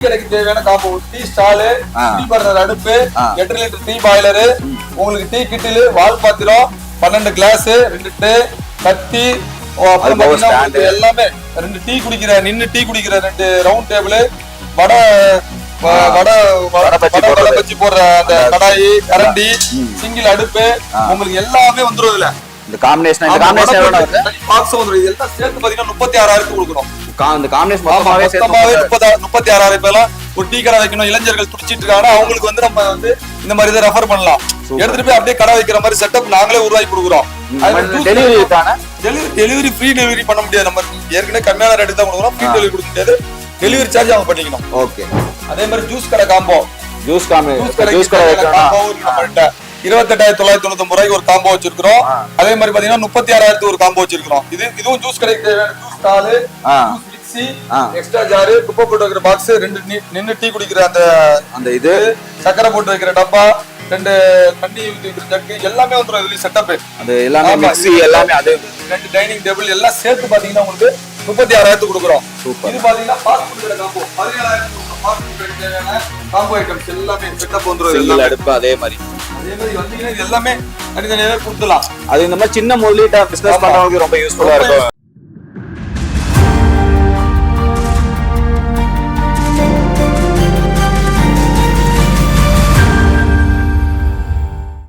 கடைக்கு தேவையான combo tea stall, tea burner அடுப்பு, 8 லிட்டர் டீ பாய்லரு, உங்களுக்கு டீ கிட்டிலு, வால் பாத்திரம், 12 கிளாஸ், 2 ட்ரே, கத்தி, எல்லாமே 2 டீ குடிக்கிற நின்னு டீ குடிக்கிற 2 ரவுண்ட் டேபிள், வடை பச்சி போடுற அந்த கடாயி, கரண்டி, சிங்கிள் அடுப்பு, உங்களுக்கு எல்லாமே வந்துரும். இதுல இந்த காம்பினேஷன் எவ்வளவு வருது? பாக்ஸ் வந்துரும். இதெல்லாம் சேர்த்து பாத்தீங்கன்னா 36,000 கொடுக்குறோம். இந்த காம்பினேஷன் மொத்தமாவே 36,000 ரூபாய்லாம் ஒரு டீ கடை வைக்கணும் இளைஞர்கள் துடிச்சிட்டு இருக்காங்க. அவங்களுக்கு வந்து நம்ம வந்து இந்த மாதிரி இதை ரெஃபர் பண்ணலாம். எடுத்துட்டு போய் அப்படியே கடை வைக்கிற மாதிரி செட்டப் நாங்களே உருவாக்கி கொடுக்குறோம். டெலிவரி ஃப்ரீ டெலிவரி பண்ண முடியாது. நம்ம ஏற்கனவே கம்மியான ரேட்டு தான் கொடுக்குறோம். ஃப்ரீ டெலிவரி கொடுக்க முடியாது. டெலிவரி சார்ஜ் அவங்க பண்ணிக்கணும். ஓகே. அதே மாதிரி ஜூஸ் கடை காம்போ, ஜூஸ் கடை 28,999 ரூபாய்க்கு ஒரு காம்போ வச்சிருக்கிறோம். அதே மாதிரி பாத்தீங்கன்னா 36,000 ஒரு காம்போ வச்சிருக்கிறோம். இதுவும் ஜூஸ் கடைக்கு தேவையான juice stall, juice mixie, extra jar, குப்பை போட்டு வைக்கிற பாக்ஸ், 2 நின்னு டீ குடிக்கிற அந்த இது, சக்கரை போட்டு வைக்கிற டப்பா, 2 தண்ணி ஊத்தி ஜக்கு, எல்லாமே வந்துரும். இதுல செட்டப் அது எல்லாமே மிக்ஸி எல்லாமே, அது 2 டைனிங் டேபிள் எல்லாம் சேர்த்து பாத்தீங்கன்னா உங்களுக்கு 36,000 கொடுக்குறோம். இது பாத்தீங்கன்னா fast food combo 17,000 fast food தேவையான காம்போ ஐட்டம்ஸ் எல்லாமே செட்டப் வந்துரும். சிங்கிள் அடுப்பு அதே மாதிரி வந்தீங்கன்னா இது எல்லாமே தனித்தனியாவே கொடுத்துலாம். அது இந்த மாதிரி சின்ன முதலீட்டா பிசினஸ் பண்றவங்களுக்கு ரொம்ப யூஸ்ஃபுல்லா இருக்கும்.